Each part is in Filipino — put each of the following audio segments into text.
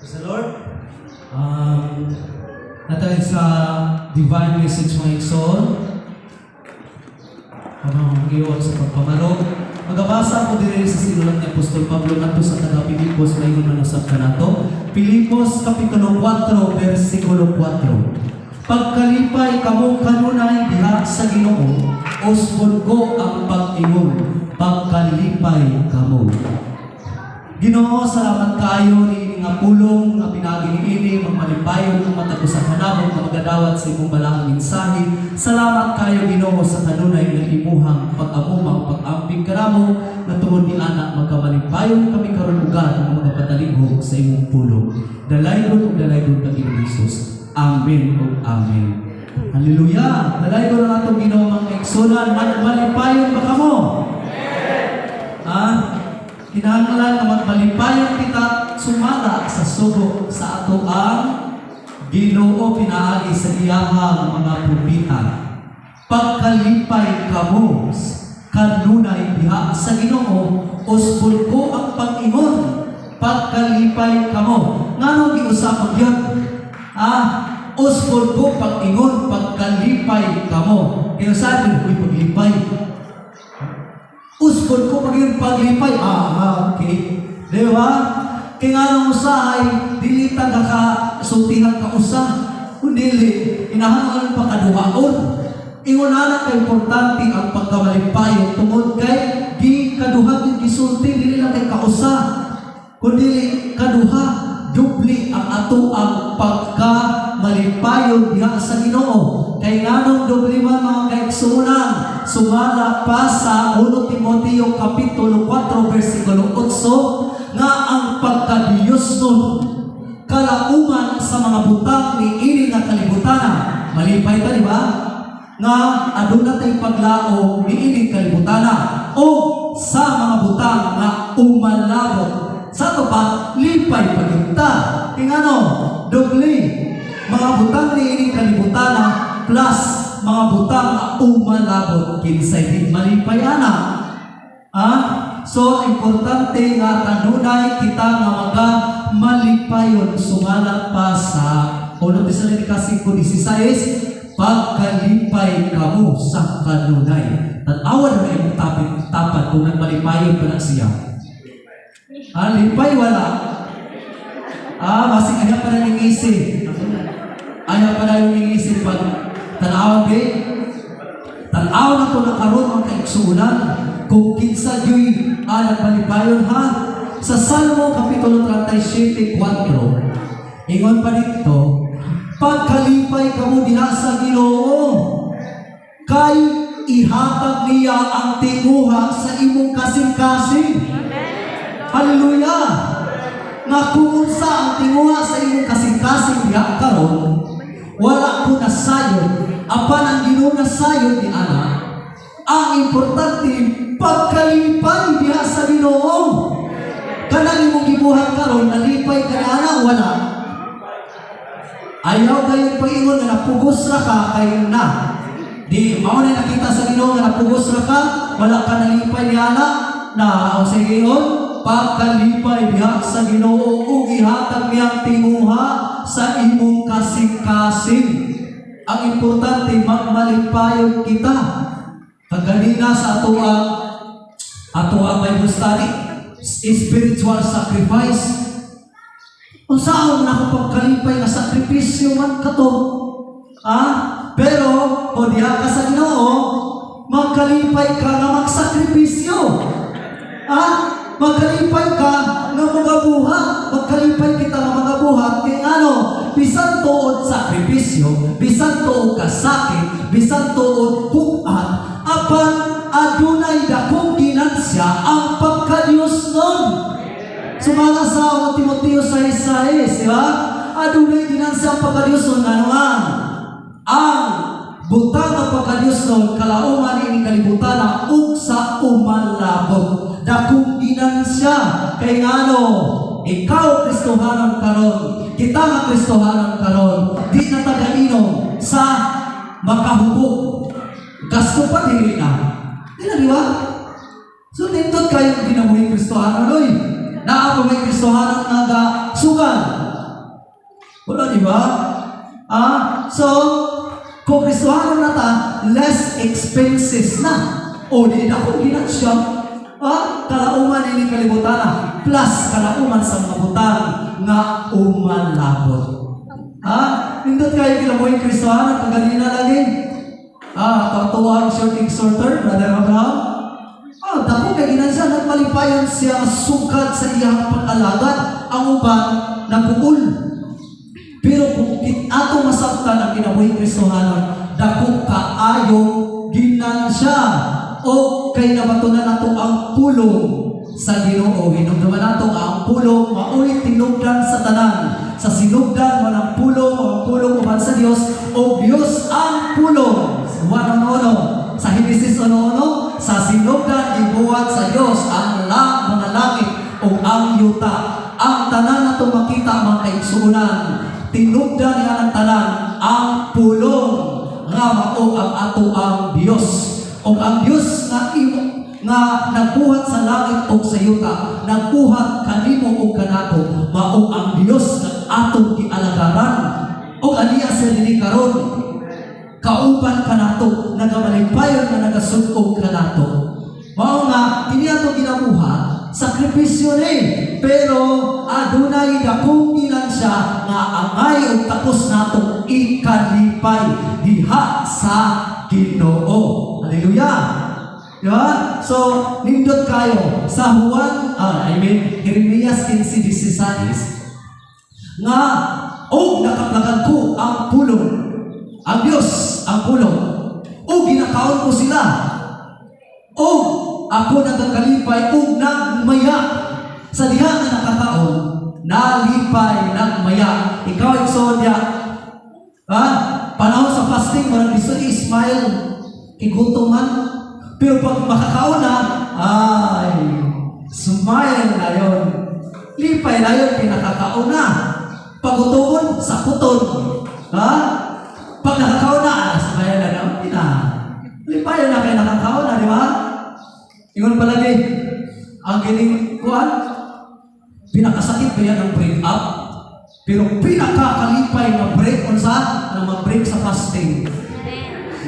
Praise the Lord. Natay sa divine message mga igsoon. Mag-iwan sa pagpamarog. Magabasa ko din sa sinulat ni Apostol Pablo nato sa taga Pilipos na ingon manusap ka nato. Pilipos Kapitulo 4, versikulo 4. Pagkalipay kamo kanunay diha sa Ginoo, usbon ko ang pag-ingon. Pagkalipay kamo. Ginoo, salamat kayo ni nga pulong nga pinagi niini magmalipayon ang mata ko sa kanabog nga magadawat sa imong balahang mensahe. Salamat kayo Ginoo sa kanunay nga imuhang pag-amumang pag-amping kanamo nga tungod ni anak magkamalipayon kami karon ugan nga magapatalinghog sa imong pulong. Dalaygon ug dalaygon kang Ginoo Hesus. Amen ug amen. Hallelujah. Dalaygon ang atong Ginoo mga igsoon, magmalipayon ba kamo? Kinahanglan na magmalipayon kita sumala sa sugo sa ato ang Ginoo pinaagi sa iyahang mga propeta. Pagkalipay kamo kanunay diha sa Ginoo, usbon ko ang pag-ingon. Pagkalipay kamo. Ngano giusap gyud? Usbon ko pag-ingon, pagkalipay kamo. Kaya sabi ko paglipay. Usbon ko paglipay. Okay. Di ba? Kaya nga nang usahay, dili taga ka sultihan ka usa. Kundi inahangan pa kaduhaon. Ingunanan ka importante ang pagkamalipayon tungod kay di kaduha yung gisulti, dili lang kay kausa. Kundi kaduha, dubli ang ato ang pagkamalipayon diha sa Ginoo. Kay nganong dubli man mga kaigsunan, sumala pa sa 1 Timoteo Kapitulo 4, versikulo 8, nga ang pagkadiyos nun, kalauman sa mga butang ni ini nga kalibutana. Malipay ta, di ba? Nga aduna tay paglao ni ini kalibutana o sa mga butang nga umalabot. Sa to pa, lipay paginta. Tingano, dubli, mga butang ni ini kalibutana plus mga butang na umalabot kinsay din malipay ana. So importante nga kanunay kita nga mga malipayon sumala pa sa 1 Tesalonica 5:16, pagkalipay kamo sa kanunay. Tanawan na yung tapat kung nagmalipayon pa na siya. Lipay wala. Masing ayaw pa na yung isip. Ayaw pa na yung isip pag tanaw na ito na karoon mga kaigsunan kung kinsa yo'y nagmalipayon ha. Sa Salmo Kapitulo 37:4, ingon pa dito, pagkalipay kamo diha sa Ginoo, kay ihatag niya ang tinguha sa imong kasing-kasing. Hallelujah! Nga kung sa ang tinguha sa imong kasing-kasing diha karon, wala ko na sayon, apan ang Ginoo na sayon ni ana. Ang importante, pagkalipay diha sa Ginoo. Kanang imong gibuhat karon, nalipay ka na ana, wala. Ayaw gayon paingon nga napugos ra ka kayo na. Di mao na nakita sa Ginoo nga napugos ra ka, wala ka nalipay ni ana na ang sa giyon, pagkalipay diha sa Ginoo ug ihatag niyang tinguha sa imong kasing-kasing. Ang importante, magmalipayon kita. Kaganina sa ato ang Bible study, spiritual sacrifice. Kung saan na ako pagkalipay na sakripisyo man kato. Pero, kung diha ka sa Ginoo, magkalipay ka na magsakripisyo. Magkalipay ka na mga buhat. Magkalipay kita na mga buhat. Kaya bisan tuod sakripisyo, bisan tuod kasakit, bisan tuod buhat, apan adunay dakong ginansya ang pagkadiyos nun. Sumala sa 1 Timoteo 6:6, di ba? Adunay ginansya ang pagkadiyos nun. Ang butang ng pagkadiyos nun, kalauman ini kalibutana, ug sa umalabot. Dakong ginansya. Kay ikaw Kristohanon karon, kita nga Kristohanon karon, di na tagainom sa makahubog. gasto pa dili na. Di ba? So, nindot kayo ginabuhi Kristohanon, oy. Naa pa may Kristohanon nga sugal. Wala, di ba? So, kung Kristohanon na ta, less expenses na. O, di na kung ginansya. Kalauman ini kalibutan na. Plus, kalauman sa mabutan nga umalabot. Nindot kayo ginabuhi Kristohanon, paganina lagi. Tatuwa ang shorting sorter, Brother Abraham. Dako kay ginansa nagmalipayon siya sugad sa iyang pag-alagad ang uban nagbuol. Pero kung ato masabtan ang kinabuhi Kristohanon, dako kaayo ginansya o kay nabatunan nato ang pulong sa Ginoo. Hinumduman nato ang pulong mauli tinugdan sa tanan. Sa sinugdan man ang pulong uban sa Dios o Dios ang pulong. Ano sa Henesis 1:1 sa sinugdan ibuhat sa Dios ang mga langit o ang yuta. Ang tanan nato makita mga kaigsuonan. Tinugdan nga ang tanan ang pulong nga mao ang ato ang Dios. O ang Dios nga nagbuhat sa langit o sa yuta, nagbuhat kanimo o kanato, mao ang Dios nga atong gialagaran. O aniya sa dili karon kauban kanato, nagamalipayon nga nagasud-og kanato. Mao nga kini ato ginabuhat, sakripisyo ni, pero adunay dakong ginansya nga angay ug tapos nato ikalipay diha sa Ginoo. Hallelujah. Diba? So, nindot kayo sa Jeremias 15:16 nga nakaplagan ko ang pulong, ang Diyos ang pulong, ginakaon ko sila, ako nagakalipay nagmaya sa diha nga nakakaon, nalipay nagmaya. Ikaw Exodia, panahon sa fasting, marang gusto i-smile, igutom man. Pero pag makakaon na, smile na yun. Lipay na yun, pinakakaon na. Pagutomon, sakuton. Pag nakakaon na, smile na naman. Lipay na kayo nakakaon na, di ba? Ingon palagi, ang gining kuhan, pinakasakit ba yan ang break up? Pero pinakakalipay na break na mag-break sa fasting.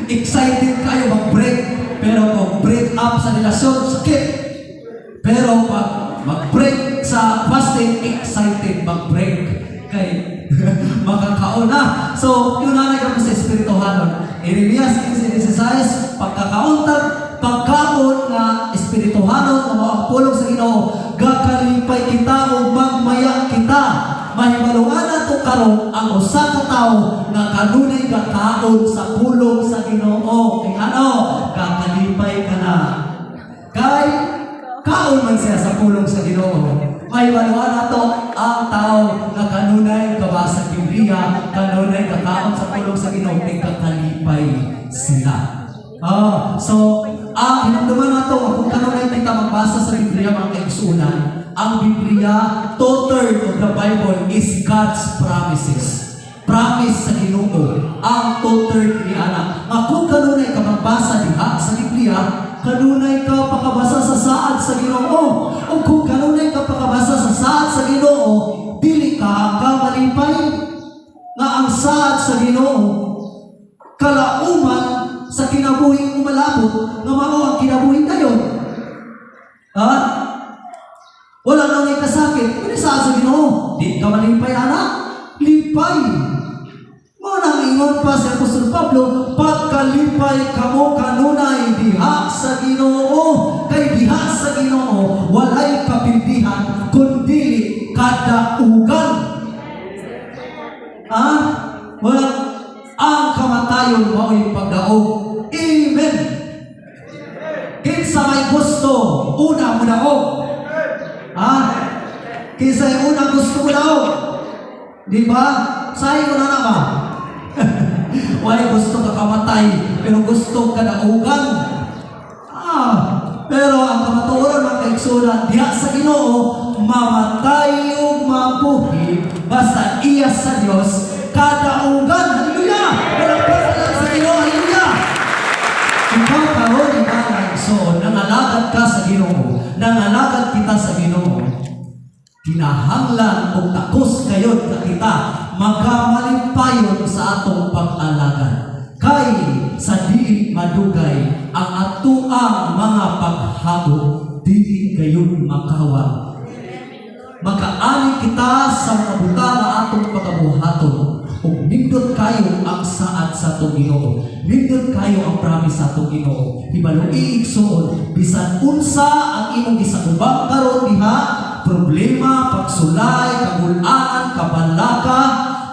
Excited kayo mag-break, pero kung break up sa relasyon, sakit. Pero pag mag-break sa fasting, excited mag-break. Kay makakaon na. So, yun na nagkamo sa Espirituhanon. Jeremias 15:16, pagkakaon nga Espirituhanon na makapulong sa Ginoo, gakalipay kita o magmaya kita. Mahibalungan na ito karon ang usa ka tawo nga kanunay gakaon sa pulong sa Ginoo. Kay kakalipay ka na. Kay kaon man siya sa pulong sa Ginoo. Mahibalungan na ito ang tawo nga kanunay kabasa Biblia, kanunay gakaon sa pulong sa Ginoo, kay kakalipay sila. So, hinumduman na ito, kung kanunay kita magbasa sa Biblia mga kaigsunan, ang Biblia, 2/3 of the Bible is God's promises. Promise sa Ginoo. Ang 2/3 ni Ana. Kung kanunay ka magbasa diha sa Biblia, kanunay ka pakabasa sa saad sa Ginoo. O kung kanunay ka pakabasa sa saad sa Ginoo, dili ka malipay. Nga ang saad sa Ginoo, kalauman sa kinabuhing umalabot, nga mao ang kinabuhing kayo. Wala nang may kasakit. Kung sa Ginoo, di ka malipay, anak. Lipay. Nang ingon pa si Apostol Pablo, pagkalipay kamo kanunay diha sa Ginoo. Kay diha sa Ginoo, walay kapindihan, kundi kadaugan. Wala ang kamatayon mao'y pagdaog. Amen. Kinsa may gusto, una mo daog. Kinsa yung unang gusto mo daog. Di ba? Sa'yo ko na naman. Wala gusto ka kamatay, pero gusto ka daugan. Pero ang kamatuoran ng kaigsunan, diha sa Ginoo, mamatay o mabuhi, basta iya sa Dios, kadaugan. Hallelujah! Walang pagkakas sa Ginoo. Hallelujah! igsoon, nangalagad ka sa Ginoo, nangalagad kita sa Ginoo, kinahanglan og takos kayon na kita magamalipayon sa atong pag-alagad. Kay sa dili madugay ang atuang mga paghabo, dili gayon makawa. Makaani kita sa mga buta na atong pagabuhaton, ug nindot kayo ang saad sa atong Ginoo. Nindot kayo ang promise sa atong Ginoo. Hibaloi igsoon, bisan unsa ang imong gisakubang karon diha, problema, pagsulay, kagulan, kabalaka,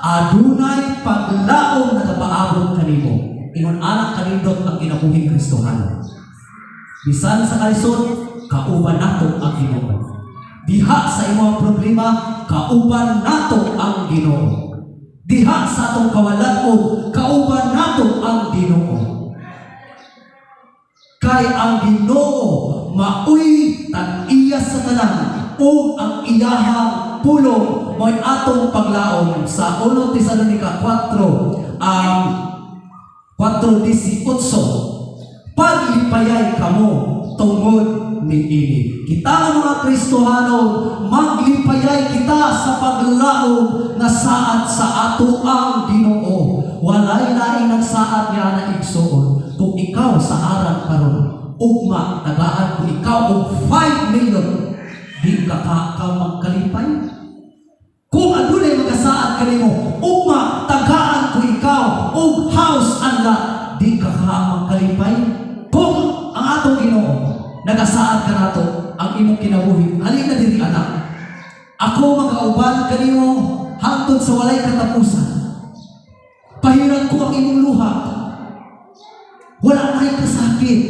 adunay paglaom na kapaabot kanimo. Ingon anak kanindot ang kinabuhing Kristohano. Bisan sa kalisod, kauban nato ang Ginoo. Diha sa imong problema, kauban nato ang Ginoo. Diha sa atong kawalan-on, kauban nato ang Ginoo. Kay ang Ginoo maoy tag-iya sa tanan, o ang iyahang pulong mo'y atong paglaom. Sa 1 Tesalonica 4:18, paglipayay kamo tungod niini. Kita ang mga Kristohano, maglipayay kita sa paglaom na saad sa ato ang Ginoo. Walay laing nagsaad niya na igsoon. Kung ikaw sa aran karon, ugma tagaan ko ikaw og 5 million, di ka magkalipay. Kung adunay magasaad kanimo, ugma tagaan ko ikaw og house and lot, di ka magkalipay. Kung ang atong Ginoo nagasaad ka nato ang imong kinabuhi, halina diri anak. Ako magauban kanimo hangtod sa walay katapusan. Pahiran ko ang imong luha. Wala na'y kasakit,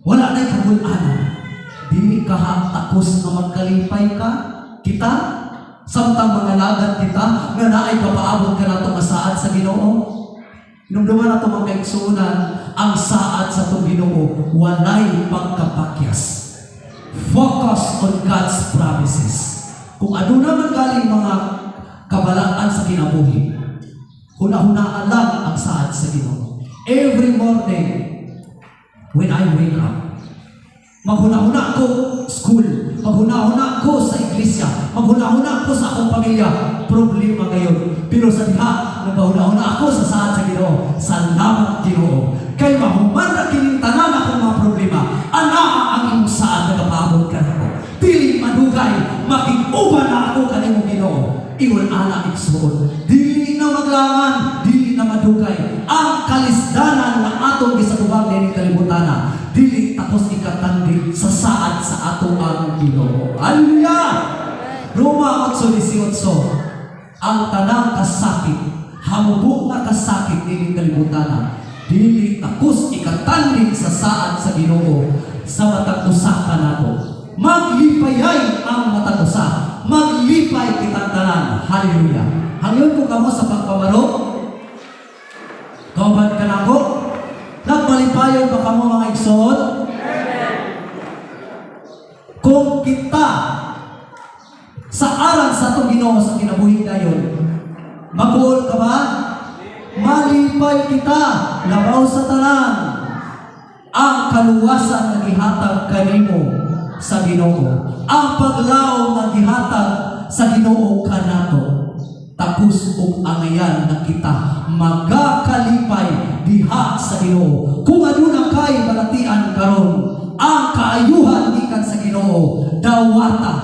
wala na'y kagulan. Dili ka takos na magkalipay ka, kita, samtang mga lagad kita, nga naay kapaabot ka nato masaad sa Ginoo. Inumduman nato mga kaigsunan, ang saad sa itong Ginoo, walay pagkapakyas. Focus on God's promises. Kung ano naman galing mga kabalaan sa kinabuhi, huna-hunaan lang ang saad sa Ginoo. Every morning, when I wake up, maghuna-huna ko school, maghuna-huna ko sa iglesia, maghuna-huna ko sa akong pamilya, problema ngayon. Pero sa diha, nagahuna-huna ako sa saad sa Ginoo. Salamat Ginoo. Kay mahuman na kining tanan akong mga problema, anaa ang imong saad na kapaabot ka nako. Dili madugay, makig-uban na ako kanimo Ginoo. Ingon ana igsoon, dili na maglangan, dili na madugay ang kalisdanan na atong gisatubang dining kalibutan. Dili tapos ikatandi sa saad sa ato ang Ginoo. Hallelujah! Roma 8:18, ang tanang kasakit, hamubok na kasakit dining kalibutan, dili tapos ikatandi sa saad sa Ginoo sa matag usa kanato. Maglipayay ang matag usa, maglipay kitang tanan. Hallelujah! Hangyon ko kamo sa pagpamalo. Kauban ka na ako? Nagmalipayon ba kamo mga igsoon? Kung kita sa aran sa itong Ginoo sa kinabuhi dayon, mag-uol ka ba? Malipay kita, labaw sa tanan. Ang kaluwasan na gihatag kanimo sa Ginoo, ang paglaom na gihatag sa Ginoo kanato, tapos og angayan na kita magakalipay diha sa Ginoo. Kung aduna kay balatian karon, ang kaayuhan gikan sa Ginoo, dawata,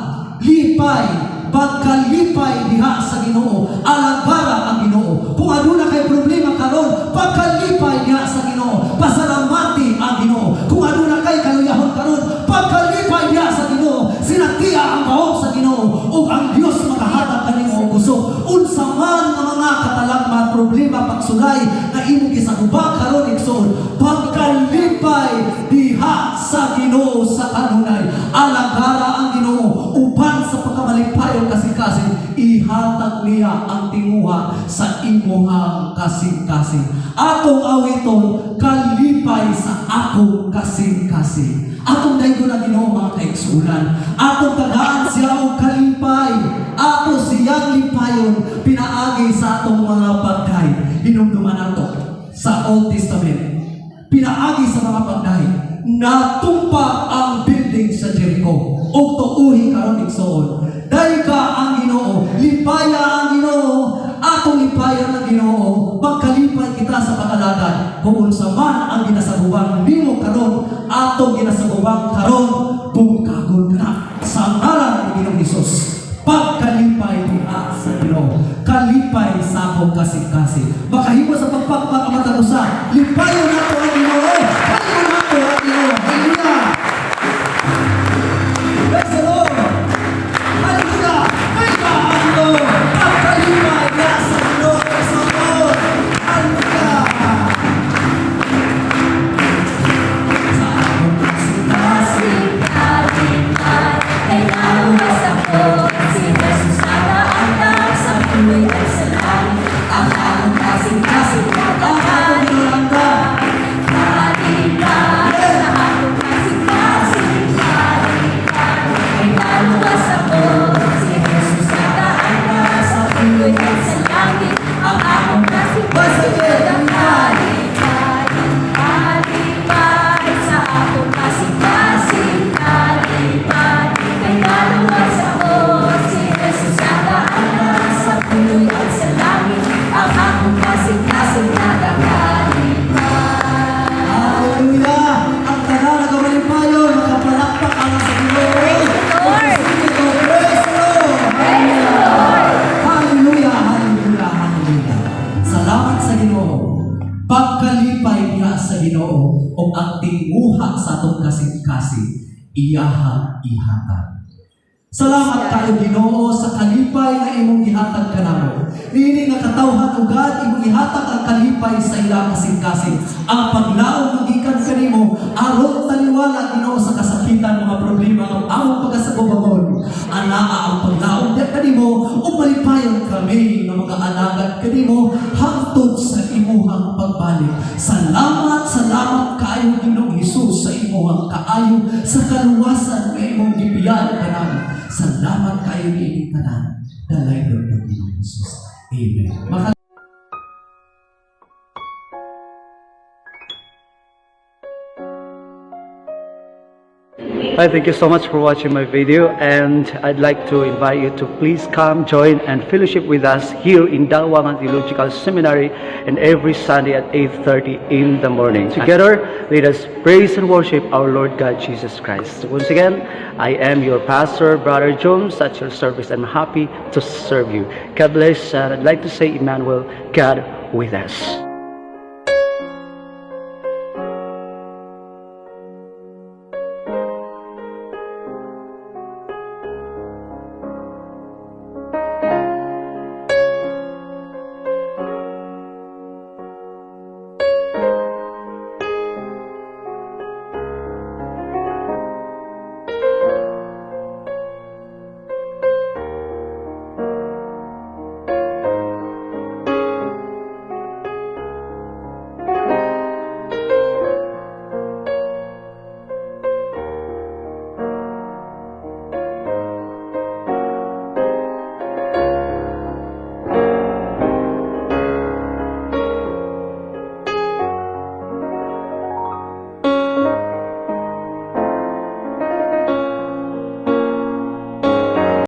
lipay, pagkalipay diha sa Ginoo, alagara ang Ginoo. Kung aduna kay problema karon, pagkalipay diha sa Ginoo, pasalamati ang Ginoo. Kung aduna kay kaluyahon karon, pagkalipay diha sa Ginoo, sinatiya ang bahog sa Ginoo, ug ang Dios makahatag kanimo og kusog. Unsa man nga mga katalagman, problema, pagsulay na imong gisagubang karon igsoon, pagkalipay diha sa Ginoo sa kanunay, alagara ang Ginoo uban sa pagkamalipayon kasing-kasing, ihatag niya ang tinguha sa imuhang kasing-kasing. Atong awiton, kalipay sa akong kasing-kasing. Atong daygo na Ginoo mga kaigsunan, atong tagaan siya og kalipay, ato siyang lipayon pinaagi sa atong mga pagkain. Hinumduman nato sa Old Testament, pinaagi sa mga pagkain, natumpa ang building sa Jericho. O tuuhi karon igsoon. Dahil ka ang Ginoo, lipaya ang Ginoo, atong lipaya ang Ginoo, magkalipay kita sa pag-alagad. Kung unsa man ang ginasagubang nimo karon, atong ginasagubang karon, bungkagon ka na sa ngalan ni Ginoong Hesus. Pagkalipay kita sa Ginoo, kalipay sa akong kasing-kasing. Makahimo sa pagpapakamatausa, lipayon nato ang Ginoo, paliyon nato ang Ginoo. Hallelujah! Praise the Lord! Hallelujah! May kaano, pagkalipay ka sa Ginoo, sa Lord. Hallelujah! Sa akong kasing-kasing, pagkalipay niya sa Ginoo o ang tinguha sa atong kasing-kasing iyaha ihatag. Salamat kayo Ginoo sa kalipay na imong gihatag kanamo. Nini nga katawhan ugad imong ihatag ang kalipay sa ilang kasing-kasing. Ang paglaom magikan kanimo aron taliwala Ginoo sa kasakitan mga problema ang among pagasagubangon. Anaa ang paglaom diha kanimo ug malipayon kami nga mga alagad kanimo hangtod sa imuhang pagbalik. Salamat kayo Ginoong Hesus sa imuhang kaayo sa kaluwasan nga imong gibiyan kanamo. Salamat kayo ni Tanan. Dalay ng Ginoong Hesus. Amen. Hi, thank you so much for watching my video, and I'd like to invite you to please come, join, and fellowship with us here in Dawangan Theological Seminary and every Sunday at 8:30 in the morning. Together, let us praise and worship our Lord God Jesus Christ. Once again, I am your pastor, Brother Jones, at your service. I'm happy to serve you. God bless, and I'd like to say, Emmanuel, God with us.